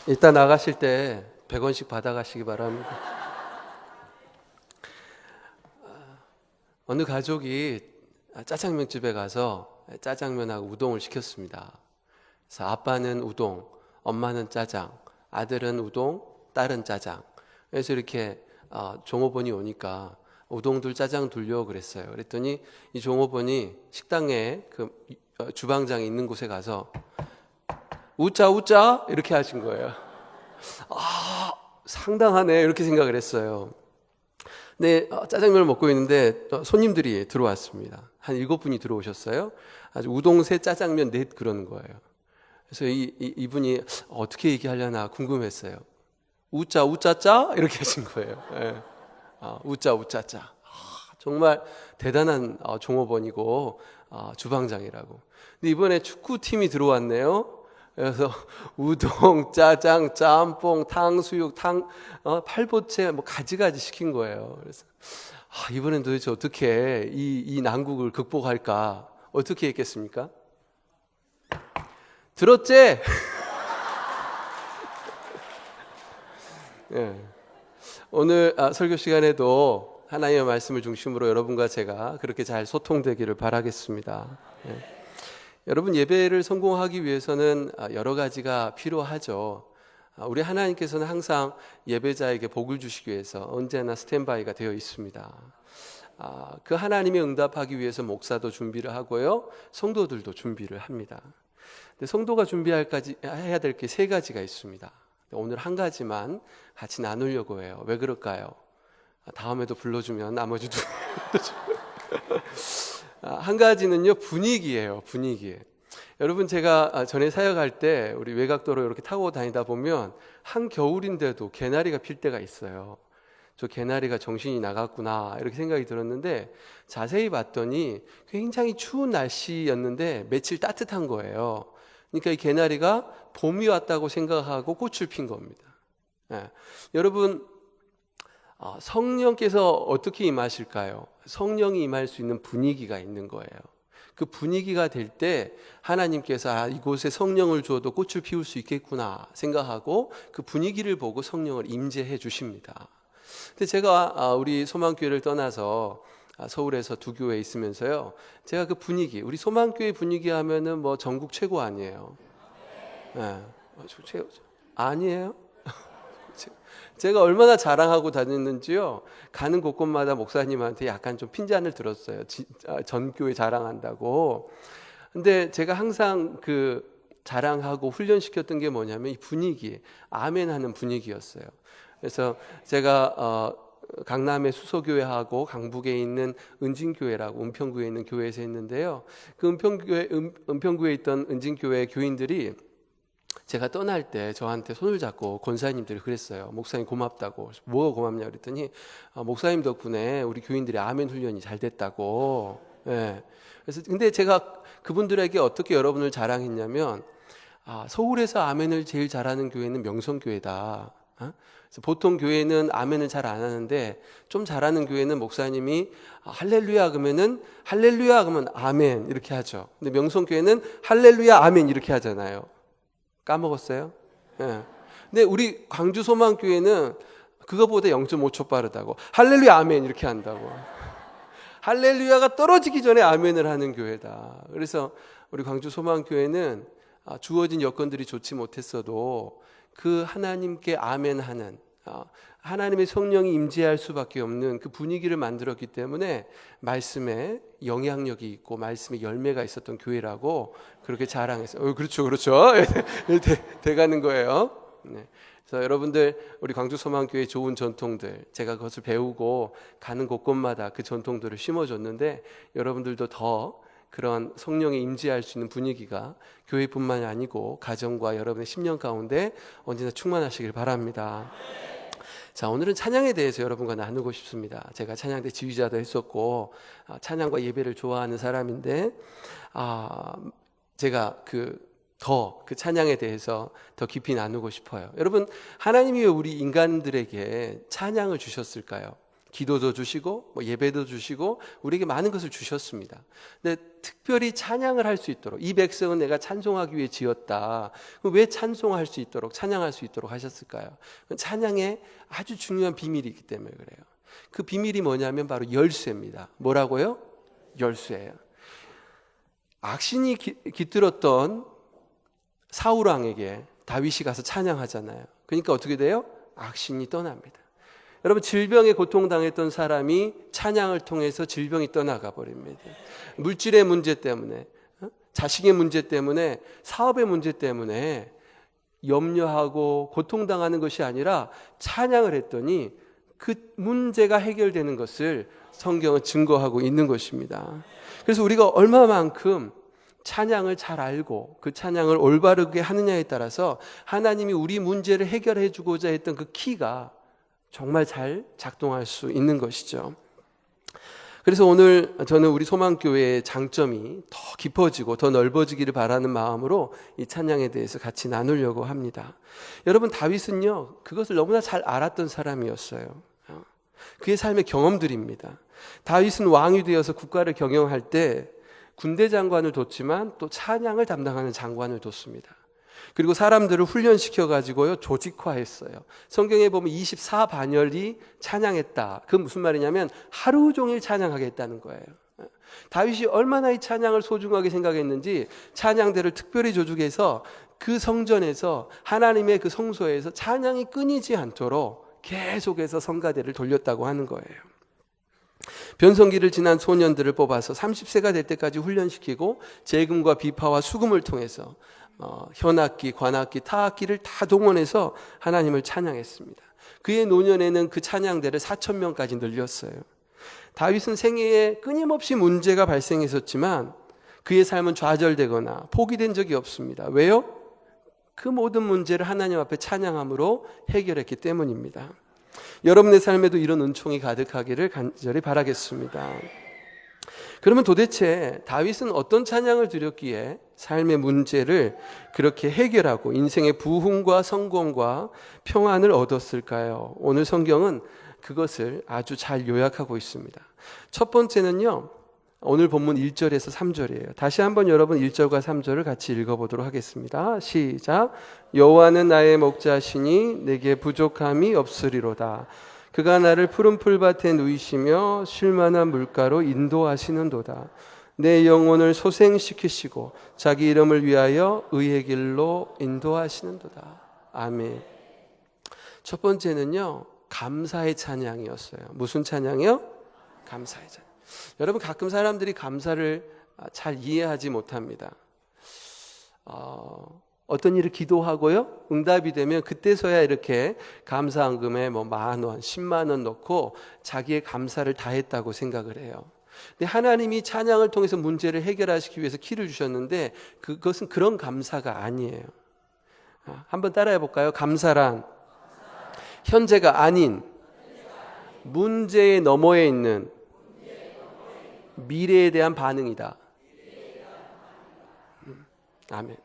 이따 나가실 때 100원씩 받아가시기 바랍니다. 어느 가족이 짜장면 집에 가서 짜장면하고 우동을 시켰습니다. 그래서 아빠는 우동, 엄마는 짜장, 아들은 우동, 딸은 짜장. 그래서 이렇게 종업원이 오니까 우동둘 짜장 둘려 그랬어요. 그랬더니 이 종업원이 식당에 그 주방장이 있는 곳에 가서 우짜 우짜 이렇게 하신 거예요. 상당하네 이렇게 생각을 했어요. 근데 짜장면을 먹고 있는데 손님들이 들어왔습니다. 한 7분이 들어오셨어요. 아주 우동 셋 짜장면 넷 그러는 거예요. 그래서 이분이 어떻게 얘기하려나 궁금했어요. 우짜 우짜짜 이렇게 하신 거예요. 네. 우짜 우짜짜. 정말 대단한 종업원이고 주방장이라고. 근데 이번에 축구팀이 들어왔네요. 그래서 우동, 짜장, 짬뽕, 탕수육, 팔보채 뭐 가지가지 시킨 거예요. 그래서 이번엔 도대체 어떻게 이 난국을 극복할까? 어떻게 했겠습니까? 들었지? 네. 오늘 설교 시간에도 하나님의 말씀을 중심으로 여러분과 제가 그렇게 잘 소통되기를 바라겠습니다. 네. 여러분, 예배를 성공하기 위해서는 여러 가지가 필요하죠. 우리 하나님께서는 항상 예배자에게 복을 주시기 위해서 언제나 스탠바이가 되어 있습니다. 그 하나님의 응답하기 위해서 목사도 준비를 하고요, 성도들도 준비를 합니다. 근데 성도가 해야 될 게 3가지가 있습니다. 오늘 한 가지만 같이 나누려고 해요. 왜 그럴까요? 다음에도 불러주면 나머지 한 가지는요, 분위기예요. 분위기. 여러분, 제가 전에 사역할 때 우리 외곽도로 이렇게 타고 다니다 보면 한겨울인데도 개나리가 필 때가 있어요. 저 개나리가 정신이 나갔구나 이렇게 생각이 들었는데, 자세히 봤더니 굉장히 추운 날씨였는데 며칠 따뜻한 거예요. 그러니까 이 개나리가 봄이 왔다고 생각하고 꽃을 핀 겁니다. 여러분, 성령께서 어떻게 임하실까요? 성령이 임할 수 있는 분위기가 있는 거예요. 그 분위기가 될 때 하나님께서 이곳에 성령을 주어도 꽃을 피울 수 있겠구나 생각하고 그 분위기를 보고 성령을 임재해 주십니다. 근데 제가 우리 소망교회를 떠나서 서울에서 두 교회에 있으면서요, 제가 그 분위기, 우리 소망교회 분위기 하면은 뭐 전국 최고 아니에요? 네. 아니에요? 제가 얼마나 자랑하고 다녔는지요, 가는 곳곳마다 목사님한테 약간 좀 핀잔을 들었어요. 전 교회 자랑한다고. 근데 제가 항상 그 자랑하고 훈련시켰던 게 뭐냐면 이 분위기, 아멘 하는 분위기였어요. 그래서 제가 강남의 수서교회하고 강북에 있는 은진교회라고 은평구에 있는 교회에서 했는데요, 그 은평구에 있던 은진교회 교인들이 제가 떠날 때 저한테 손을 잡고 권사님들이 그랬어요. 목사님 고맙다고. 뭐가 고맙냐 그랬더니 목사님 덕분에 우리 교인들이 아멘 훈련이 잘 됐다고. 네. 그래서 근데 제가 그분들에게 어떻게 여러분을 자랑했냐면, 서울에서 아멘을 제일 잘하는 교회는 명성교회다. 그래서 보통 교회는 아멘을 잘 안 하는데 좀 잘하는 교회는 목사님이 할렐루야 그러면 아멘 이렇게 하죠. 근데 명성교회는 할렐루야 아멘 이렇게 하잖아요. 까먹었어요? 네. 근데 우리 광주 소망교회는 그거보다 0.5초 빠르다고. 할렐루야 아멘 이렇게 한다고. 할렐루야가 떨어지기 전에 아멘을 하는 교회다. 그래서 우리 광주 소망교회는 주어진 여건들이 좋지 못했어도 그 하나님께 아멘하는, 하나님의 성령이 임재할 수밖에 없는 그 분위기를 만들었기 때문에 말씀에 영향력이 있고 말씀에 열매가 있었던 교회라고 그렇게 자랑했어요. 그렇죠. 돼가는 거예요. 네. 그래서 여러분들, 우리 광주 소망교회 좋은 전통들, 제가 그것을 배우고 가는 곳곳마다 그 전통들을 심어줬는데, 여러분들도 더 그런 성령이 임재할 수 있는 분위기가 교회뿐만이 아니고 가정과 여러분의 심령 가운데 언제나 충만하시길 바랍니다. 자, 오늘은 찬양에 대해서 여러분과 나누고 싶습니다. 제가 찬양대 지휘자도 했었고 찬양과 예배를 좋아하는 사람인데, 제가 그 찬양에 대해서 더 깊이 나누고 싶어요. 여러분, 하나님이 왜 우리 인간들에게 찬양을 주셨을까요? 기도도 주시고 예배도 주시고 우리에게 많은 것을 주셨습니다. 근데 특별히 찬양을 할 수 있도록, 이 백성은 내가 찬송하기 위해 지었다. 왜 찬송할 수 있도록, 찬양할 수 있도록 하셨을까요? 찬양의 아주 중요한 비밀이 있기 때문에 그래요. 그 비밀이 뭐냐면 바로 열쇠입니다. 뭐라고요? 열쇠예요. 악신이 깃들었던 사울 왕에게 다윗이 가서 찬양하잖아요. 그러니까 어떻게 돼요? 악신이 떠납니다. 여러분, 질병에 고통당했던 사람이 찬양을 통해서 질병이 떠나가 버립니다. 물질의 문제 때문에, 자식의 문제 때문에, 사업의 문제 때문에 염려하고 고통당하는 것이 아니라 찬양을 했더니 그 문제가 해결되는 것을 성경은 증거하고 있는 것입니다. 그래서 우리가 얼마만큼 찬양을 잘 알고 그 찬양을 올바르게 하느냐에 따라서 하나님이 우리 문제를 해결해 주고자 했던 그 키가 정말 잘 작동할 수 있는 것이죠. 그래서 오늘 저는 우리 소망교회의 장점이 더 깊어지고 더 넓어지기를 바라는 마음으로 이 찬양에 대해서 같이 나누려고 합니다. 여러분, 다윗은요, 그것을 너무나 잘 알았던 사람이었어요. 그의 삶의 경험들입니다. 다윗은 왕이 되어서 국가를 경영할 때 군대 장관을 뒀지만 또 찬양을 담당하는 장관을 뒀습니다. 그리고 사람들을 훈련시켜가지고요, 조직화했어요. 성경에 보면 24반열이 찬양했다. 그건 무슨 말이냐면 하루 종일 찬양하겠다는 거예요. 다윗이 얼마나 이 찬양을 소중하게 생각했는지 찬양대를 특별히 조직해서 그 성전에서, 하나님의 그 성소에서 찬양이 끊이지 않도록 계속해서 성가대를 돌렸다고 하는 거예요. 변성기를 지난 소년들을 뽑아서 30세가 될 때까지 훈련시키고 재금과 비파와 수금을 통해서 현악기, 관악기, 타악기를 다 동원해서 하나님을 찬양했습니다. 그의 노년에는 그 찬양대를 4,000명까지 늘렸어요. 다윗은 생애에 끊임없이 문제가 발생했었지만 그의 삶은 좌절되거나 포기된 적이 없습니다. 왜요? 그 모든 문제를 하나님 앞에 찬양함으로 해결했기 때문입니다. 여러분의 삶에도 이런 은총이 가득하기를 간절히 바라겠습니다. 그러면 도대체 다윗은 어떤 찬양을 드렸기에 삶의 문제를 그렇게 해결하고 인생의 부흥과 성공과 평안을 얻었을까요? 오늘 성경은 그것을 아주 잘 요약하고 있습니다. 첫 번째는요, 오늘 본문 1절에서 3절이에요. 다시 한번 여러분 1절과 3절을 같이 읽어보도록 하겠습니다. 시작. 여호와는 나의 목자시니 내게 부족함이 없으리로다. 그가 나를 푸른 풀밭에 누이시며 쉴만한 물가로 인도하시는도다. 내 영혼을 소생시키시고 자기 이름을 위하여 의의 길로 인도하시는도다. 아멘. 첫 번째는요, 감사의 찬양이었어요. 무슨 찬양이요? 감사의 찬양. 여러분, 가끔 사람들이 감사를 잘 이해하지 못합니다. 어떤 일을 기도하고요, 응답이 되면 그때서야 이렇게 감사헌금에 10,000원, 10만 원 넣고 자기의 감사를 다했다고 생각을 해요. 근데 하나님이 찬양을 통해서 문제를 해결하시기 위해서 키를 주셨는데 그것은 그런 감사가 아니에요. 한번 따라해 볼까요? 감사란 현재가 아닌 문제의 너머에 있는 미래에 대한 반응이다. 아멘.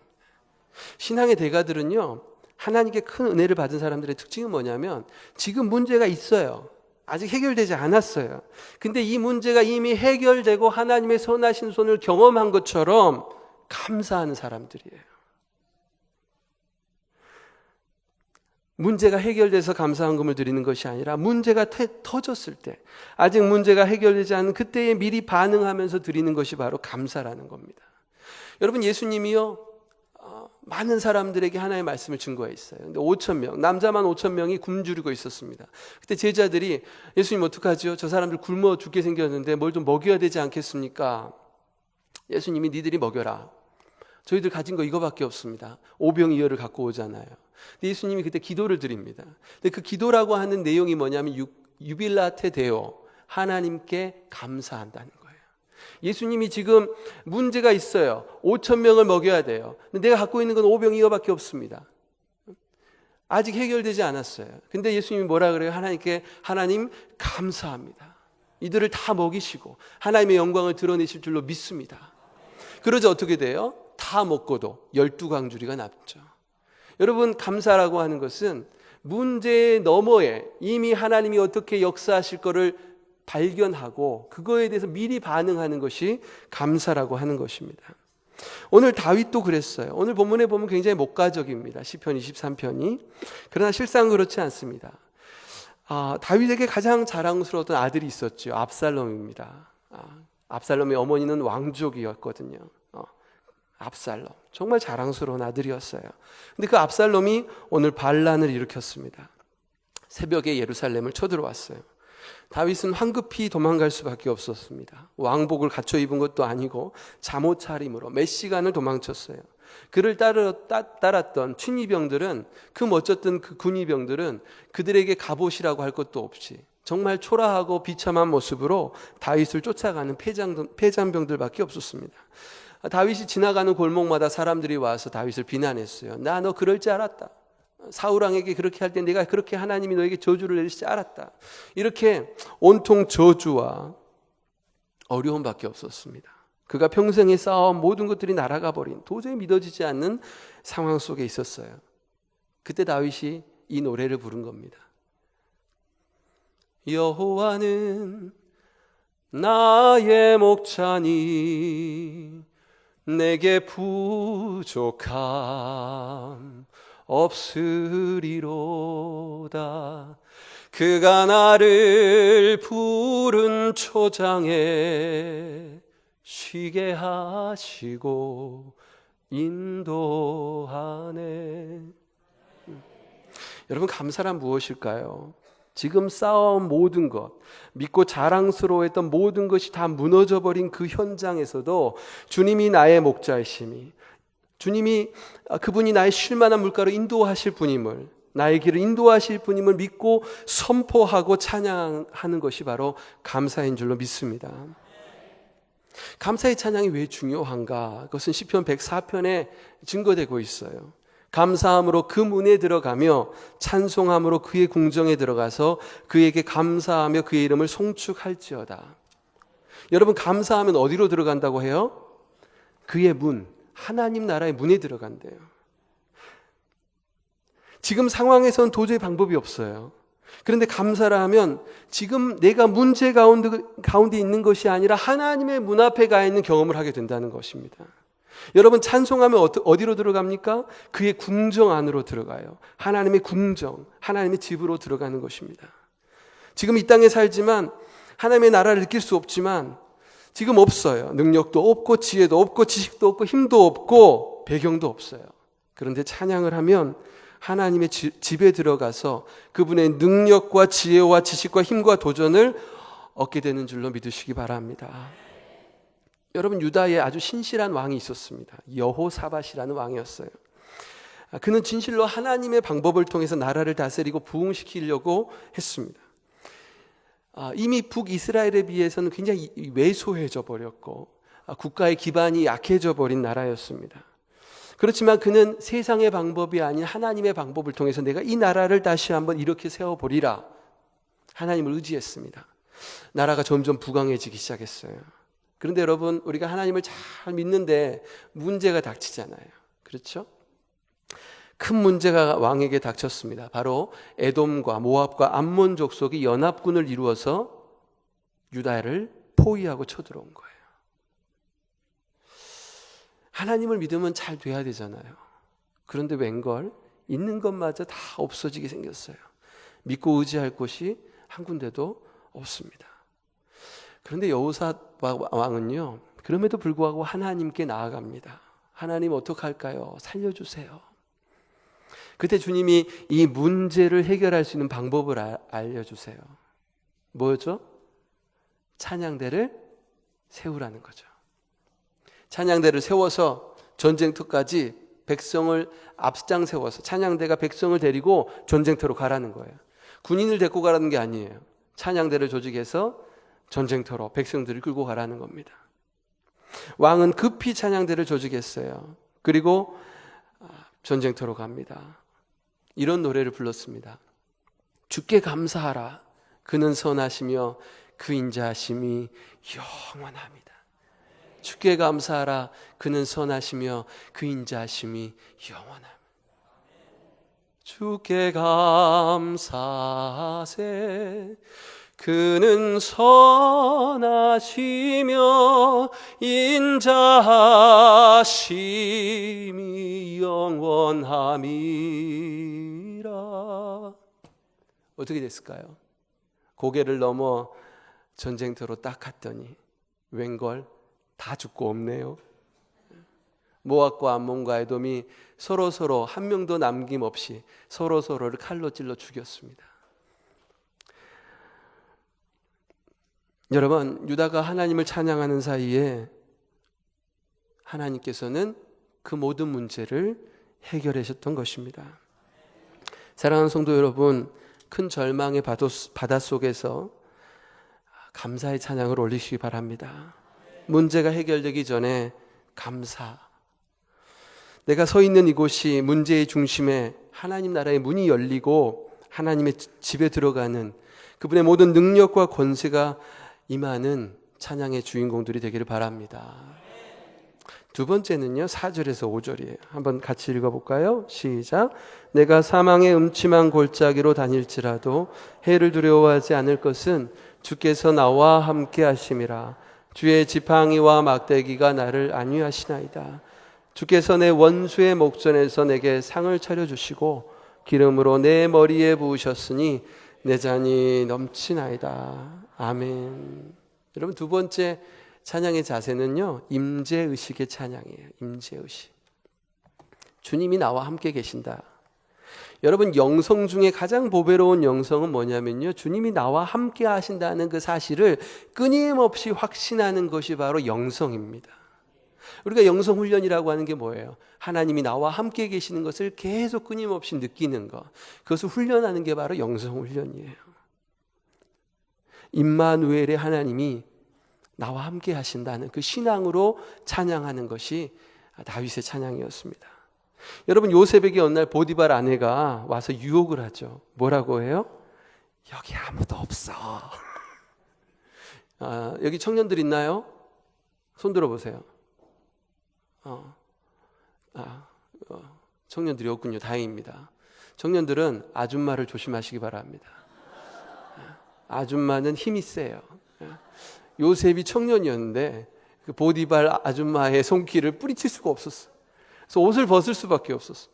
신앙의 대가들은요, 하나님께 큰 은혜를 받은 사람들의 특징은 뭐냐면 지금 문제가 있어요. 아직 해결되지 않았어요. 근데 이 문제가 이미 해결되고 하나님의 선하신 손을 경험한 것처럼 감사하는 사람들이에요. 문제가 해결돼서 감사헌금을 드리는 것이 아니라 문제가 터졌을 때, 아직 문제가 해결되지 않은 그때에 미리 반응하면서 드리는 것이 바로 감사라는 겁니다. 여러분, 예수님이요, 많은 사람들에게 하나의 말씀을 증거했어요. 근데 5,000명, 남자만 5,000명이 굶주리고 있었습니다. 그때 제자들이 예수님 어떡하죠? 저 사람들 굶어 죽게 생겼는데 뭘 좀 먹여야 되지 않겠습니까? 예수님이 니들이 먹여라. 저희들 가진 거 이거밖에 없습니다. 오병이어를 갖고 오잖아요. 근데 예수님이 그때 기도를 드립니다. 근데 그 기도라고 하는 내용이 뭐냐면 유빌라테 데오, 하나님께 감사한다는 거예요. 예수님이 지금 문제가 있어요. 5,000명을 먹여야 돼요. 근데 내가 갖고 있는 건 오병이어밖에 없습니다. 아직 해결되지 않았어요. 근데 예수님이 뭐라 그래요? 하나님 감사합니다. 이들을 다 먹이시고 하나님의 영광을 드러내실 줄로 믿습니다. 그러자 어떻게 돼요? 다 먹고도 12광주리가 남죠. 여러분, 감사라고 하는 것은 문제 너머에 이미 하나님이 어떻게 역사하실 것을 발견하고 그거에 대해서 미리 반응하는 것이 감사라고 하는 것입니다. 오늘 다윗도 그랬어요. 오늘 본문에 보면 굉장히 목가적입니다. 시편 23편이. 그러나 실상 그렇지 않습니다. 다윗에게 가장 자랑스러웠던 아들이 있었죠. 압살롬입니다. 압살롬의 어머니는 왕족이었거든요. 압살롬, 정말 자랑스러운 아들이었어요. 근데 그 압살롬이 오늘 반란을 일으켰습니다. 새벽에 예루살렘을 쳐들어왔어요. 다윗은 황급히 도망갈 수밖에 없었습니다. 왕복을 갖춰 입은 것도 아니고 잠옷 차림으로 몇 시간을 도망쳤어요. 그를 따랐던 친위병들은, 그 멋졌던 그 군의병들은 그들에게 갑옷이라고 할 것도 없이 정말 초라하고 비참한 모습으로 다윗을 쫓아가는 패장병들밖에 없었습니다. 다윗이 지나가는 골목마다 사람들이 와서 다윗을 비난했어요. 나 너 그럴 줄 알았다. 사울왕에게 그렇게 할 때 내가 그렇게 하나님이 너에게 저주를 내릴 줄 알았다. 이렇게 온통 저주와 어려움밖에 없었습니다. 그가 평생에 쌓아온 모든 것들이 날아가 버린, 도저히 믿어지지 않는 상황 속에 있었어요. 그때 다윗이 이 노래를 부른 겁니다. 여호와는 나의 목자니 내게 부족함 없으리로다. 그가 나를 푸른 초장에 쉬게 하시고 인도하네. 여러분, 감사란 무엇일까요? 지금 쌓아온 모든 것, 믿고 자랑스러워했던 모든 것이 다 무너져버린 그 현장에서도 주님이 나의 목자이심이, 주님이 그분이 나의 쉴만한 물가로 인도하실 분임을, 나의 길을 인도하실 분임을 믿고 선포하고 찬양하는 것이 바로 감사인 줄로 믿습니다. 감사의 찬양이 왜 중요한가? 그것은 시편 104편에 증거되고 있어요. 감사함으로 그 문에 들어가며 찬송함으로 그의 궁정에 들어가서 그에게 감사하며 그의 이름을 송축할지어다. 여러분, 감사하면 어디로 들어간다고 해요? 그의 문, 하나님 나라의 문에 들어간대요. 지금 상황에서는 도저히 방법이 없어요. 그런데 감사를 하면 지금 내가 문제 가운데 있는 것이 아니라 하나님의 문 앞에 가 있는 경험을 하게 된다는 것입니다. 여러분, 찬송하면 어디로 들어갑니까? 그의 궁정 안으로 들어가요. 하나님의 궁정, 하나님의 집으로 들어가는 것입니다. 지금 이 땅에 살지만 하나님의 나라를 느낄 수 없지만 지금 없어요. 능력도 없고 지혜도 없고 지식도 없고 힘도 없고 배경도 없어요. 그런데 찬양을 하면 하나님의 집에 들어가서 그분의 능력과 지혜와 지식과 힘과 도전을 얻게 되는 줄로 믿으시기 바랍니다. 여러분, 유다에 아주 신실한 왕이 있었습니다. 여호사밧이라는 왕이었어요. 그는 진실로 하나님의 방법을 통해서 나라를 다스리고 부흥시키려고 했습니다. 이미 북이스라엘에 비해서는 굉장히 왜소해져 버렸고 국가의 기반이 약해져 버린 나라였습니다. 그렇지만 그는 세상의 방법이 아닌 하나님의 방법을 통해서 내가 이 나라를 다시 한번 이렇게 세워보리라, 하나님을 의지했습니다. 나라가 점점 부강해지기 시작했어요. 그런데 여러분, 우리가 하나님을 잘 믿는데 문제가 닥치잖아요. 그렇죠? 큰 문제가 왕에게 닥쳤습니다. 바로 에돔과 모압과 암몬 족속이 연합군을 이루어서 유다를 포위하고 쳐들어온 거예요. 하나님을 믿으면 잘 돼야 되잖아요. 그런데 웬걸 있는 것마저 다 없어지게 생겼어요. 믿고 의지할 곳이 한 군데도 없습니다. 그런데 여호사밧 왕은요, 그럼에도 불구하고 하나님께 나아갑니다. 하나님, 어떡할까요? 살려주세요. 그때 주님이 이 문제를 해결할 수 있는 방법을 알려주세요. 뭐였죠? 찬양대를 세우라는 거죠. 찬양대를 세워서 전쟁터까지 백성을 앞장 세워서 찬양대가 백성을 데리고 전쟁터로 가라는 거예요. 군인을 데리고 가라는 게 아니에요. 찬양대를 조직해서 전쟁터로 백성들을 끌고 가라는 겁니다. 왕은 급히 찬양대를 조직했어요. 그리고 전쟁터로 갑니다. 이런 노래를 불렀습니다. 주께 감사하라. 그는 선하시며 그 인자하심이 영원합니다. 주께 감사하라. 그는 선하시며 그 인자하심이 영원합니다. 주께 감사세. 그는 선하시며 인자하심이 영원함이라. 어떻게 됐을까요? 고개를 넘어 전쟁터로 딱 갔더니 웬걸 다 죽고 없네요. 모압과 암몬과 에돔이 서로 한 명도 남김없이 서로를 칼로 찔러 죽였습니다. 여러분, 유다가 하나님을 찬양하는 사이에 하나님께서는 그 모든 문제를 해결하셨던 것입니다. 사랑하는 성도 여러분, 큰 절망의 바다 속에서 감사의 찬양을 올리시기 바랍니다. 문제가 해결되기 전에 감사. 내가 서 있는 이곳이 문제의 중심에 하나님 나라의 문이 열리고 하나님의 집에 들어가는 그분의 모든 능력과 권세가 임하는 찬양의 주인공들이 되기를 바랍니다. 두 번째는요, 4절에서 5절이에요. 한번 같이 읽어볼까요? 시작. 내가 사망의 음침한 골짜기로 다닐지라도 해를 두려워하지 않을 것은 주께서 나와 함께 하심이라. 주의 지팡이와 막대기가 나를 안위하시나이다. 주께서 내 원수의 목전에서 내게 상을 차려주시고 기름으로 내 머리에 부으셨으니 내 잔이 넘치나이다. 아멘. 여러분, 두 번째 찬양의 자세는요, 임재의식의 찬양이에요. 임재의식. 주님이 나와 함께 계신다. 여러분, 영성 중에 가장 보배로운 영성은 뭐냐면요, 주님이 나와 함께 하신다는 그 사실을 끊임없이 확신하는 것이 바로 영성입니다. 우리가 영성 훈련이라고 하는 게 뭐예요? 하나님이 나와 함께 계시는 것을 계속 끊임없이 느끼는 것, 그것을 훈련하는 게 바로 영성 훈련이에요. 임마누엘의 하나님이 나와 함께 하신다는 그 신앙으로 찬양하는 것이 다윗의 찬양이었습니다. 여러분, 요셉에게 어느 날 보디발 아내가 와서 유혹을 하죠. 뭐라고 해요? 여기 아무도 없어. 여기 청년들 있나요? 손 들어보세요. 청년들이 없군요. 다행입니다. 청년들은 아줌마를 조심하시기 바랍니다. 아줌마는 힘이 세요. 요셉이 청년이었는데 그 보디발 아줌마의 손길을 뿌리칠 수가 없었어. 그래서 옷을 벗을 수밖에 없었어.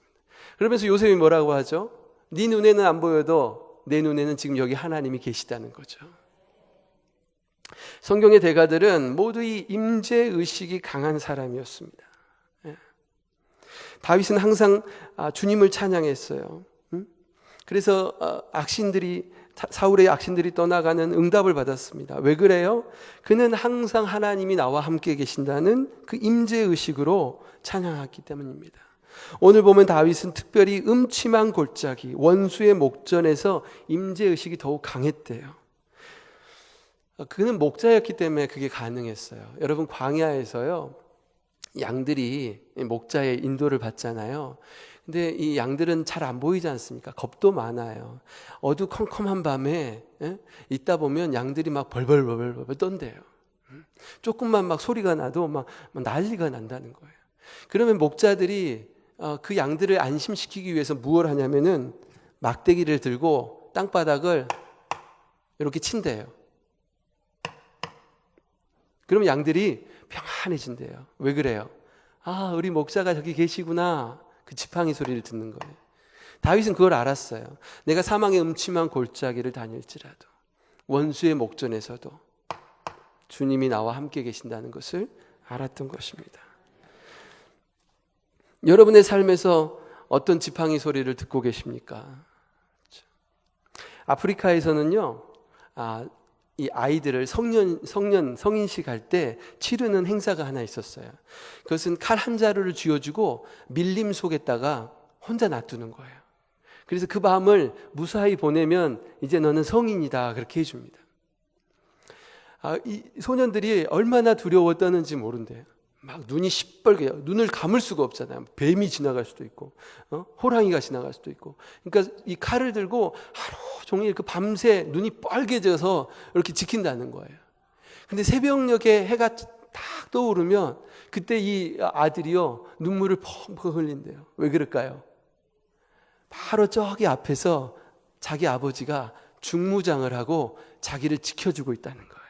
그러면서 요셉이 뭐라고 하죠? 네 눈에는 안 보여도 내 눈에는 지금 여기 하나님이 계시다는 거죠. 성경의 대가들은 모두 이 임재의식이 강한 사람이었습니다. 다윗은 항상 주님을 찬양했어요. 그래서 사울의 악신들이 떠나가는 응답을 받았습니다. 왜 그래요? 그는 항상 하나님이 나와 함께 계신다는 그 임재의식으로 찬양했기 때문입니다. 오늘 보면 다윗은 특별히 음침한 골짜기, 원수의 목전에서 임재의식이 더욱 강했대요. 그는 목자였기 때문에 그게 가능했어요. 여러분, 광야에서요, 양들이 목자의 인도를 받잖아요. 근데 이 양들은 잘 안 보이지 않습니까? 겁도 많아요. 어두컴컴한 밤에 있다 보면 양들이 막 벌벌 떤대요. 조금만 막 소리가 나도 막 난리가 난다는 거예요. 그러면 목자들이 그 양들을 안심시키기 위해서 무엇을 하냐면은 막대기를 들고 땅바닥을 이렇게 친대요. 그러면 양들이 평안해진대요. 왜 그래요? 우리 목자가 저기 계시구나. 그 지팡이 소리를 듣는 거예요. 다윗은 그걸 알았어요. 내가 사망의 음침한 골짜기를 다닐지라도 원수의 목전에서도 주님이 나와 함께 계신다는 것을 알았던 것입니다. 여러분의 삶에서 어떤 지팡이 소리를 듣고 계십니까? 아프리카에서는요, 이 아이들을 성인식 할 때 치르는 행사가 하나 있었어요. 그것은 칼 한 자루를 쥐어주고 밀림 속에다가 혼자 놔두는 거예요. 그래서 그 밤을 무사히 보내면 이제 너는 성인이다, 그렇게 해줍니다. 이 소년들이 얼마나 두려워 떠는지 모른대요. 막 눈이 시뻘개요. 눈을 감을 수가 없잖아요. 뱀이 지나갈 수도 있고, 호랑이가 지나갈 수도 있고. 그러니까 이 칼을 들고 하루 종일 그 밤새 눈이 빨개져서 이렇게 지킨다는 거예요. 근데 새벽녘에 해가 딱 떠오르면 그때 이 아들이요, 눈물을 펑펑 흘린대요. 왜 그럴까요? 바로 저기 앞에서 자기 아버지가 중무장을 하고 자기를 지켜주고 있다는 거예요.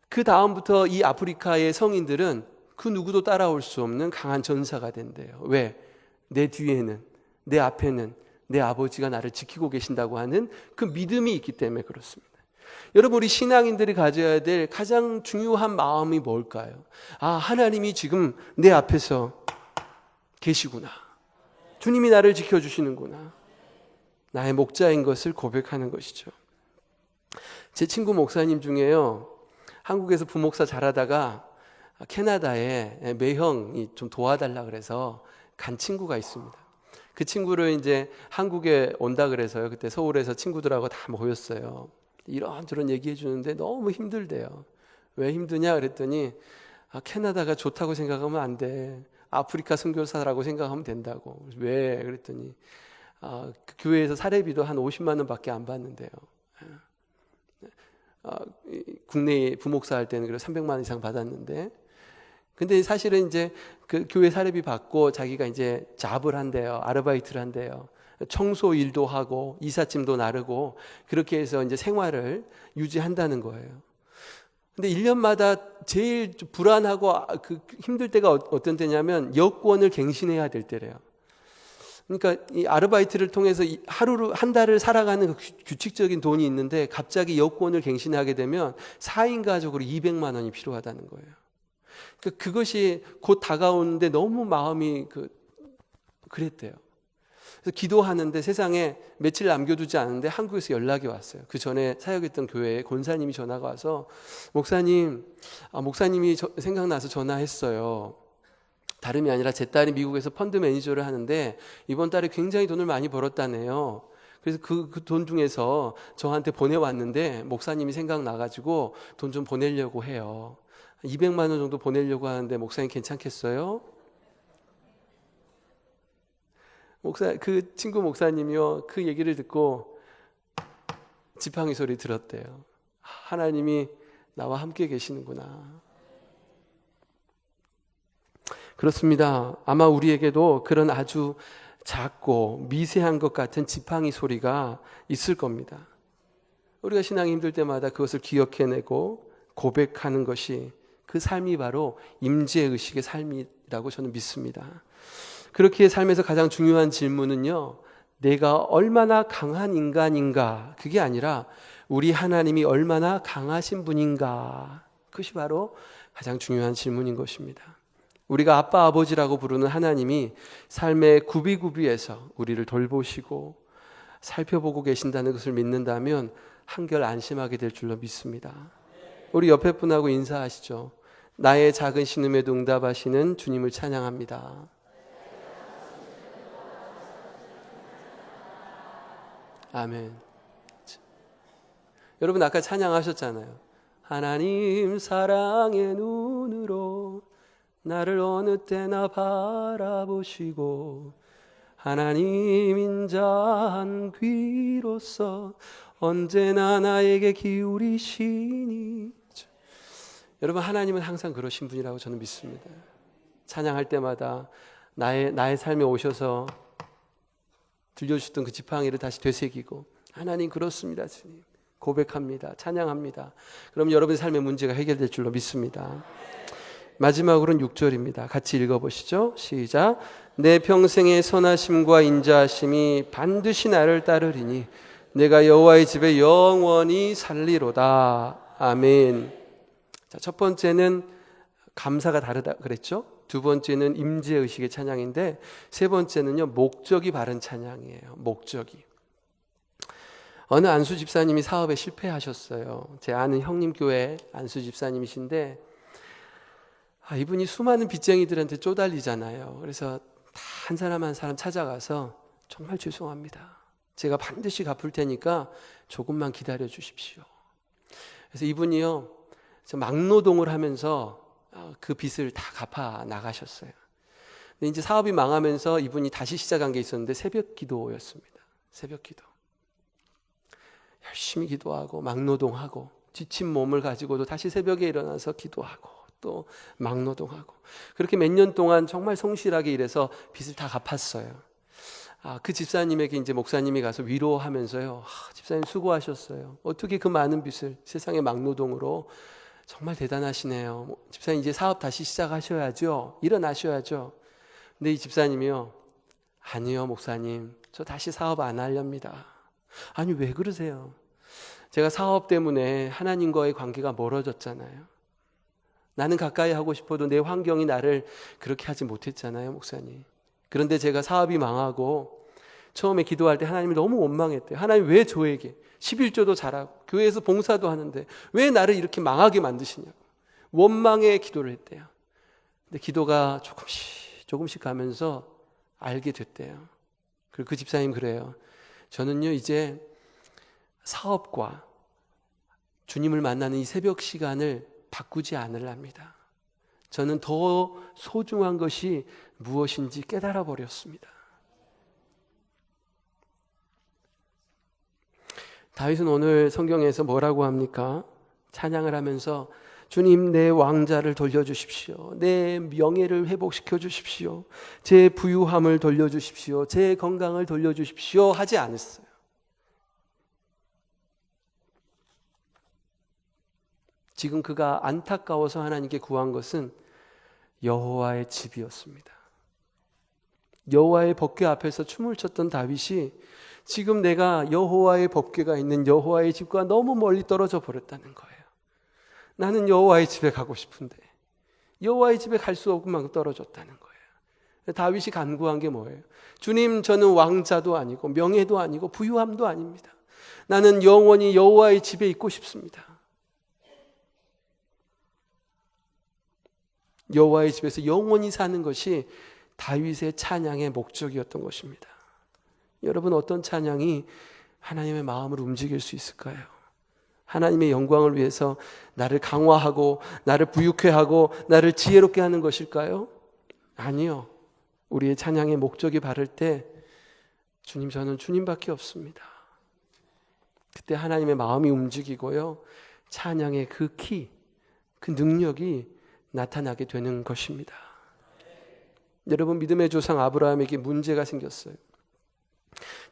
그 다음부터 이 아프리카의 성인들은 그 누구도 따라올 수 없는 강한 전사가 된대요. 왜? 내 뒤에는, 내 앞에는 내 아버지가 나를 지키고 계신다고 하는 그 믿음이 있기 때문에 그렇습니다. 여러분, 우리 신앙인들이 가져야 될 가장 중요한 마음이 뭘까요? 하나님이 지금 내 앞에서 계시구나. 주님이 나를 지켜주시는구나. 나의 목자인 것을 고백하는 것이죠. 제 친구 목사님 중에요, 한국에서 부목사 잘하다가 캐나다에 매형이 좀 도와달라 그래서 간 친구가 있습니다. 그 친구를 이제 한국에 온다 그래서요, 그때 서울에서 친구들하고 다 모였어요. 이런저런 얘기해 주는데 너무 힘들대요. 왜 힘드냐 그랬더니 캐나다가 좋다고 생각하면 안 돼. 아프리카 선교사라고 생각하면 된다고. 왜? 그랬더니 그 교회에서 사례비도 한 50만 원밖에 안 받는데요. 국내에 부목사 할 때는 그래서 300만 원 이상 받았는데, 근데 사실은 이제 그 교회 사례비 받고 자기가 이제 잡을 한대요. 아르바이트를 한대요. 청소 일도 하고 이삿짐도 나르고 그렇게 해서 이제 생활을 유지한다는 거예요. 근데 1년마다 제일 불안하고 그 힘들 때가 어떤 때냐면 여권을 갱신해야 될 때래요. 그러니까 이 아르바이트를 통해서 하루로 한 달을 살아가는 그 규칙적인 돈이 있는데 갑자기 여권을 갱신하게 되면 4인 가족으로 200만 원이 필요하다는 거예요. 그러니까 그것이 곧 다가오는데 너무 마음이 그랬대요. 그래서 기도하는데 세상에 며칠 남겨두지 않은데 한국에서 연락이 왔어요. 그 전에 사역했던 교회에 권사님이 전화가 와서 목사님이 생각나서 전화했어요. 다름이 아니라 제 딸이 미국에서 펀드 매니저를 하는데 이번 달에 굉장히 돈을 많이 벌었다네요. 그래서 그 돈 중에서 저한테 보내왔는데 목사님이 생각나가지고 돈 좀 보내려고 해요. 200만 원 정도 보내려고 하는데 목사님 괜찮겠어요? 그 친구 목사님이요, 그 얘기를 듣고 지팡이 소리 들었대요. 하나님이 나와 함께 계시는구나. 그렇습니다. 아마 우리에게도 그런 아주 작고 미세한 것 같은 지팡이 소리가 있을 겁니다. 우리가 신앙이 힘들 때마다 그것을 기억해내고 고백하는 것이 그 삶이 바로 임재의식의 삶이라고 저는 믿습니다. 그렇게 삶에서 가장 중요한 질문은요, 내가 얼마나 강한 인간인가, 그게 아니라 우리 하나님이 얼마나 강하신 분인가, 그것이 바로 가장 중요한 질문인 것입니다. 우리가 아빠 아버지라고 부르는 하나님이 삶의 구비구비에서 우리를 돌보시고 살펴보고 계신다는 것을 믿는다면 한결 안심하게 될 줄로 믿습니다. 우리 옆에 분하고 인사하시죠. 나의 작은 신음에도 응답하시는 주님을 찬양합니다. 아멘. 여러분 아까 찬양하셨잖아요. 하나님 사랑의 눈으로 나를 어느 때나 바라보시고 하나님 인자한 귀로서 언제나 나에게 기울이시니. 여러분 하나님은 항상 그러신 분이라고 저는 믿습니다. 찬양할 때마다 나의 삶에 오셔서 들려주셨던 그 지팡이를 다시 되새기고 하나님 그렇습니다 주님 고백합니다. 찬양합니다. 그럼 여러분의 삶의 문제가 해결될 줄로 믿습니다. 마지막으로는 6절입니다. 같이 읽어보시죠. 시작. 내 평생의 선하심과 인자하심이 반드시 나를 따르리니 내가 여호와의 집에 영원히 살리로다. 아멘. 자, 첫 번째는 감사가 다르다 그랬죠. 두 번째는 임재의식의 찬양인데 세 번째는요 목적이 바른 찬양이에요. 목적이. 어느 안수 집사님이 사업에 실패하셨어요. 제 아는 형님 교회 안수 집사님이신데 이분이 수많은 빚쟁이들한테 쪼달리잖아요. 그래서 다 한 사람 한 사람 찾아가서 정말 죄송합니다. 제가 반드시 갚을 테니까 조금만 기다려 주십시오. 그래서 이분이요 막노동을 하면서 그 빚을 다 갚아 나가셨어요. 근데 이제 사업이 망하면서 이분이 다시 시작한 게 있었는데 새벽 기도였습니다. 새벽 기도. 열심히 기도하고 막노동하고 지친 몸을 가지고도 다시 새벽에 일어나서 기도하고 또 막노동하고 그렇게 몇 년 동안 정말 성실하게 일해서 빚을 다 갚았어요. 그 집사님에게 이제 목사님이 가서 위로하면서요. 집사님 수고하셨어요. 어떻게 그 많은 빚을 세상의 막노동으로 정말 대단하시네요. 집사님 이제 사업 다시 시작하셔야죠. 일어나셔야죠. 근데 이 집사님이요. 아니요, 목사님. 저 다시 사업 안 하렵니다. 아니, 왜 그러세요? 제가 사업 때문에 하나님과의 관계가 멀어졌잖아요. 나는 가까이 하고 싶어도 내 환경이 나를 그렇게 하지 못했잖아요, 목사님. 그런데 제가 사업이 망하고 처음에 기도할 때 하나님이 너무 원망했대요. 하나님 왜 저에게 11조도 잘하고 교회에서 봉사도 하는데 왜 나를 이렇게 망하게 만드시냐고 원망의 기도를 했대요. 근데 기도가 조금씩 가면서 알게 됐대요. 그리고 그 집사님 그래요. 저는요 이제 사업과 주님을 만나는 이 새벽 시간을 바꾸지 않으랍니다. 저는 더 소중한 것이 무엇인지 깨달아 버렸습니다. 다윗은 오늘 성경에서 뭐라고 합니까? 찬양을 하면서 주님 내 왕자를 돌려주십시오. 내 명예를 회복시켜 주십시오. 제 부유함을 돌려주십시오. 제 건강을 돌려주십시오 하지 않았어요. 지금 그가 안타까워서 하나님께 구한 것은 여호와의 집이었습니다. 여호와의 법궤 앞에서 춤을 췄던 다윗이 지금 내가 여호와의 법궤가 있는 여호와의 집과 너무 멀리 떨어져 버렸다는 거예요. 나는 여호와의 집에 가고 싶은데 여호와의 집에 갈 수 없을 만큼 떨어졌다는 거예요. 다윗이 간구한 게 뭐예요? 주님, 저는 왕자도 아니고 명예도 아니고 부유함도 아닙니다. 나는 영원히 여호와의 집에 있고 싶습니다. 여호와의 집에서 영원히 사는 것이 다윗의 찬양의 목적이었던 것입니다. 여러분, 어떤 찬양이 하나님의 마음을 움직일 수 있을까요? 하나님의 영광을 위해서 나를 강화하고 나를 부유케 하고 나를 지혜롭게 하는 것일까요? 아니요. 우리의 찬양의 목적이 바를 때 주님, 저는 주님밖에 없습니다. 그때 하나님의 마음이 움직이고요. 찬양의 그 능력이 나타나게 되는 것입니다. 여러분, 믿음의 조상 아브라함에게 문제가 생겼어요.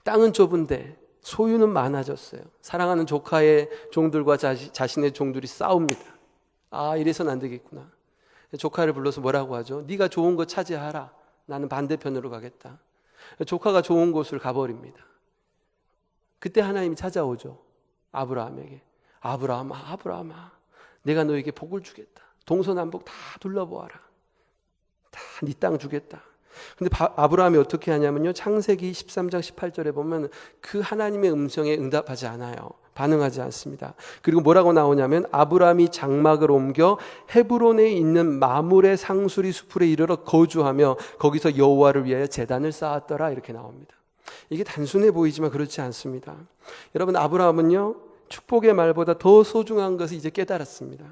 땅은 좁은데 소유는 많아졌어요. 사랑하는 조카의 종들과 자신의 종들이 싸웁니다. 이래서는 안 되겠구나. 조카를 불러서 뭐라고 하죠? 네가 좋은 거 차지하라. 나는 반대편으로 가겠다. 조카가 좋은 곳을 가버립니다. 그때 하나님이 찾아오죠. 아브라함에게. 아브라함아, 내가 너에게 복을 주겠다. 동서남북 다 둘러보아라. 다 네 땅 주겠다. 근데 아브라함이 어떻게 하냐면요, 창세기 13장 18절에 보면 그 하나님의 음성에 응답하지 않아요. 반응하지 않습니다. 그리고 뭐라고 나오냐면 아브라함이 장막을 옮겨 헤브론에 있는 마므레 상수리 수풀에 이르러 거주하며 거기서 여호와를 위하여 제단을 쌓았더라, 이렇게 나옵니다. 이게 단순해 보이지만 그렇지 않습니다. 여러분, 아브라함은요 축복의 말보다 더 소중한 것을 이제 깨달았습니다.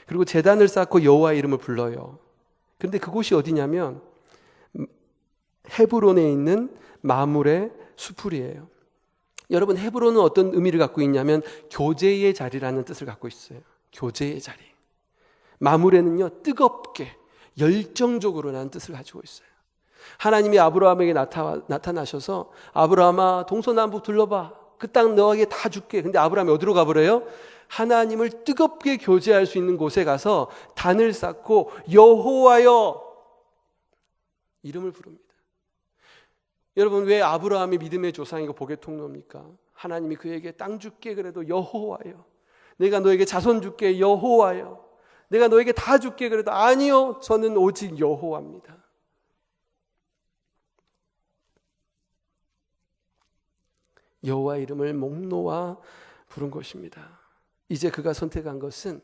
그리고 제단을 쌓고 여호와의 이름을 불러요. 그런데 그곳이 어디냐면 헤브론에 있는 마므레 수풀이에요. 여러분, 헤브론은 어떤 의미를 갖고 있냐면 교제의 자리라는 뜻을 갖고 있어요. 교제의 자리. 마므레는요 뜨겁게 열정적으로라는 뜻을 가지고 있어요. 하나님이 아브라함에게 나타나셔서 아브라함아, 동서남북 둘러봐. 그 땅 너에게 다 줄게. 근데 아브라함이 어디로 가버려요? 하나님을 뜨겁게 교제할 수 있는 곳에 가서 단을 쌓고 여호와여 이름을 부릅니다. 여러분, 왜 아브라함이 믿음의 조상이고 복의 통로입니까? 하나님이 그에게 땅 줄게 그래도 여호와여, 내가 너에게 자손 줄게 여호와여, 내가 너에게 다 줄게 그래도 아니요, 저는 오직 여호와입니다. 여호와 이름을 목 놓아 부른 것입니다. 이제 그가 선택한 것은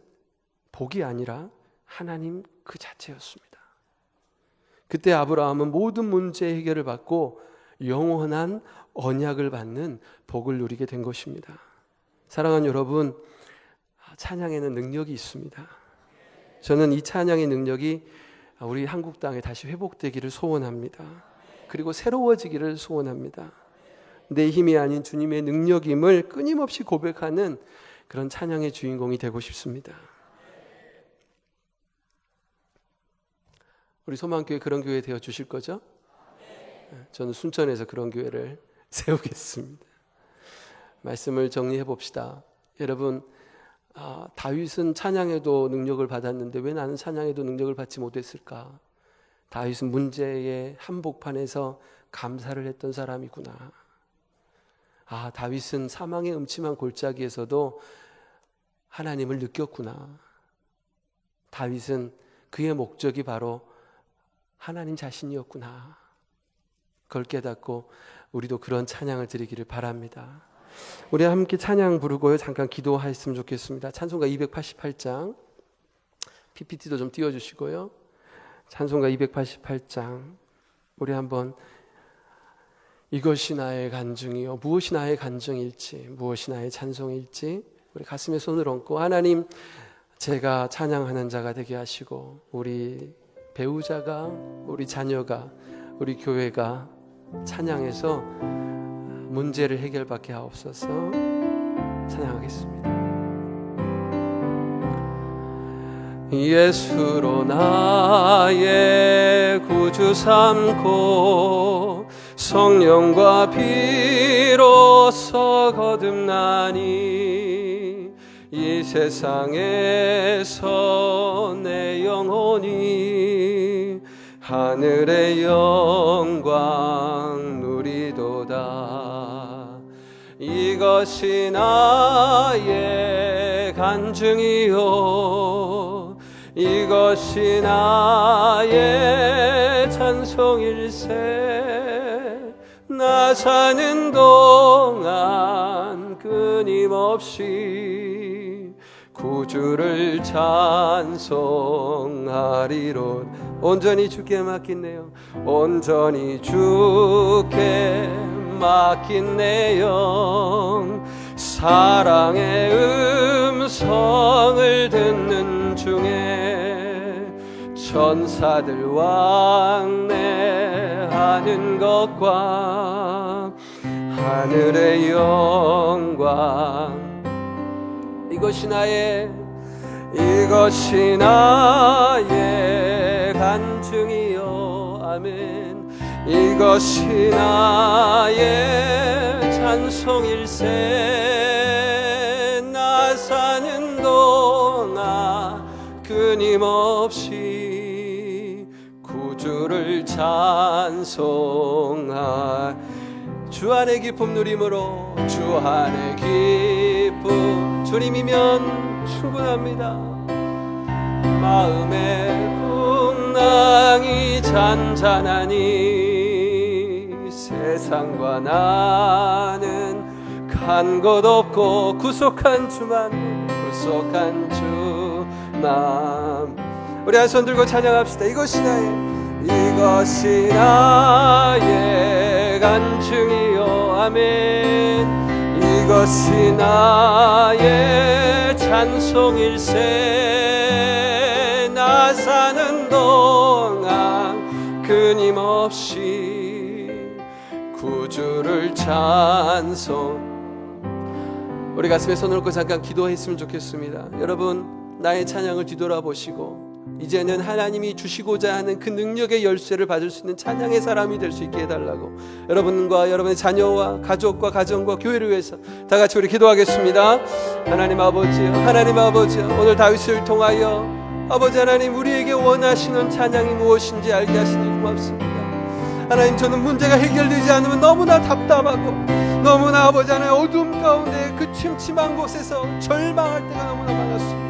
복이 아니라 하나님 그 자체였습니다. 그때 아브라함은 모든 문제 해결을 받고 영원한 언약을 받는 복을 누리게 된 것입니다. 사랑하는 여러분, 찬양에는 능력이 있습니다. 저는 이 찬양의 능력이 우리 한국 땅에 다시 회복되기를 소원합니다. 그리고 새로워지기를 소원합니다. 내 힘이 아닌 주님의 능력임을 끊임없이 고백하는 그런 찬양의 주인공이 되고 싶습니다. 우리 소망교회 그런 교회 되어 주실 거죠? 저는 순천에서 그런 교회를 세우겠습니다. 말씀을 정리해 봅시다. 여러분, 다윗은 찬양에도 능력을 받았는데 왜 나는 찬양에도 능력을 받지 못했을까? 다윗은 문제의 한복판에서 감사를 했던 사람이구나. 다윗은 사망의 음침한 골짜기에서도 하나님을 느꼈구나. 다윗은 그의 목적이 바로 하나님 자신이었구나. 그걸 깨닫고 우리도 그런 찬양을 드리기를 바랍니다. 우리 함께 찬양 부르고요, 잠깐 기도하셨으면 좋겠습니다. 찬송가 288장, PPT도 좀 띄워주시고요. 찬송가 288장, 우리 한번 이것이 나의 간증이요, 무엇이 나의 간증일지, 무엇이 나의 찬송일지 우리 가슴에 손을 얹고, 하나님, 제가 찬양하는 자가 되게 하시고 우리 배우자가, 우리 자녀가, 우리 교회가 찬양해서 문제를 해결받게 하옵소서. 찬양하겠습니다. 예수로 나의 구주 삼고 성령과 피로써 거듭나니 이 세상에서 내 영혼이 하늘의 영광 누리도다. 이것이 나의 간증이요, 이것이 나의 찬송일세. 나 사는 동안 끊임없이 구주를 찬송하리로. 온전히 주께 맡긴네요. 온전히 주께 맡긴 내 영, 사랑의 음성을 듣는 중에 천사들 왕래하는 것과 하늘의 영광. 이것이 나의 간증이요, 아멘. 이것이 나의 찬송일세. 나 사는 동안 끊임없이 구주를 찬송하. 주 안의 기쁨 누림으로, 주 안의 기쁨 주님이면 충분합니다. 마음의 풍랑이 잔잔하니 세상과 나는 간 것 없고 구속한 주만, 구속한 주만. 우리 한 손 들고 찬양합시다. 이것이 나의 간증이요, 아멘. 이것이 나의 찬송일세. 나 사는 동안 끊임없이 구주를 찬송. 우리 가슴에 손을 얹고 잠깐 기도했으면 좋겠습니다. 여러분, 나의 찬양을 뒤돌아보시고 이제는 하나님이 주시고자 하는 그 능력의 열쇠를 받을 수 있는 찬양의 사람이 될 수 있게 해달라고, 여러분과 여러분의 자녀와 가족과 가정과 교회를 위해서 다 같이 우리 기도하겠습니다. 하나님 아버지요, 하나님 아버지요, 오늘 다윗을 통하여 아버지 하나님, 우리에게 원하시는 찬양이 무엇인지 알게 하시니 고맙습니다. 하나님, 저는 문제가 해결되지 않으면 너무나 답답하고 너무나 아버지 하나님 어둠 가운데 그 침침한 곳에서 절망할 때가 너무나 많았습니다.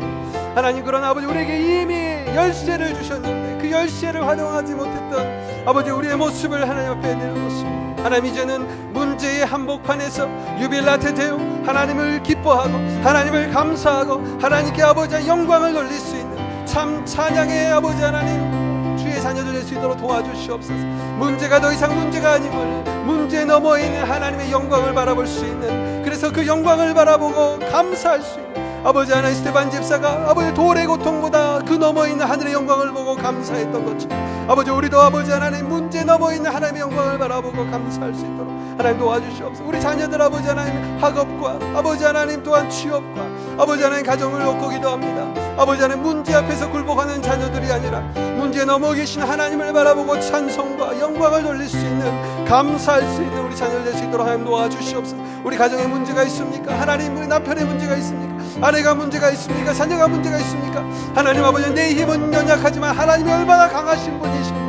하나님, 그러나 아버지 우리에게 이미 열쇠를 주셨는데 그 열쇠를 활용하지 못했던 아버지 우리의 모습을 하나님 앞에 내려놓습니다. 하나님, 이제는 문제의 한복판에서 유빌라테 데우, 하나님을 기뻐하고 하나님을 감사하고 하나님께 아버지 영광을 돌릴 수 있는 참 찬양의 아버지 하나님 주의 자녀들 될 수 있도록 도와주시옵소서. 문제가 더 이상 문제가 아님을 문제 너머에 있는 하나님의 영광을 바라볼 수 있는, 그래서 그 영광을 바라보고 감사할 수 있는 아버지 하나님, 스테반 집사가 아버지 돌의 고통보다 그 너머에 있는 하늘의 영광을 보고 감사했던 것처럼 아버지, 우리도 아버지 하나님 문제 넘어 있는 하나님의 영광을 바라보고 감사할 수 있도록 하나님 도와주시옵소서. 우리 자녀들 아버지 하나님 학업과 아버지 하나님 또한 취업과 아버지 하나님 가정을 놓고 기도합니다. 아버지 하나님 문제 앞에서 굴복하는 자녀들이 아니라 문제 넘어 계신 하나님을 바라보고 찬송과 영광을 돌릴 수 있는, 감사할 수 있는 우리 자녀들 될 수 있도록 하나님 도와주시옵소서. 우리 가정에 문제가 있습니까? 하나님, 우리 남편의 문제가 있습니까? 아내가 문제가 있습니까? 자녀가 문제가 있습니까? 하나님 아버지, 내 힘은 연약하지만 하나님이 얼마나 강하신 분이심을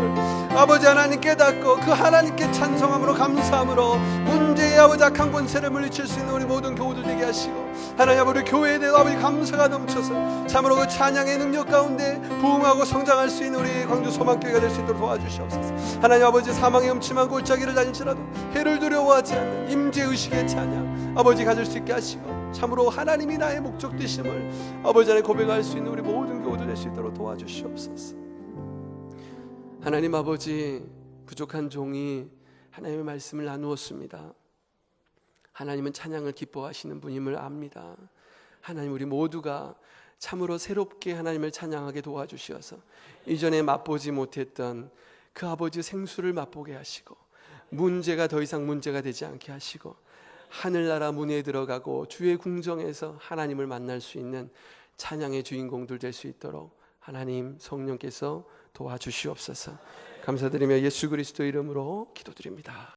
아버지 하나님 깨닫고 그 하나님께 찬송함으로 감사함으로 문제의 아버지 악한 권세를 물리칠 수 있는 우리 모든 교우들 되게 하시고, 하나님 아버지 교회에 대해 아버지 감사가 넘쳐서 참으로 그 찬양의 능력 가운데 부흥하고 성장할 수 있는 우리 광주 소망교회가 될 수 있도록 도와주시옵소서. 하나님 아버지, 사망의 음침한 골짜기를 다닐지라도 해를 두려워하지 않는 임재의식의 찬양 아버지 가질 수 있게 하시고, 참으로 하나님이 나의 목적 되심을 아버지 안에 고백할 수 있는 우리 모든 교우들 될 수 있도록 도와주시옵소서. 하나님 아버지, 부족한 종이 하나님의 말씀을 나누었습니다. 하나님은 찬양을 기뻐하시는 분임을 압니다. 하나님, 우리 모두가 참으로 새롭게 하나님을 찬양하게 도와주시어서 이전에 맛보지 못했던 그 아버지 생수를 맛보게 하시고, 문제가 더 이상 문제가 되지 않게 하시고, 하늘나라 문에 들어가고 주의 궁정에서 하나님을 만날 수 있는 찬양의 주인공들 될 수 있도록 하나님 성령께서 도와주시옵소서. 감사드리며 예수 그리스도 이름으로 기도드립니다.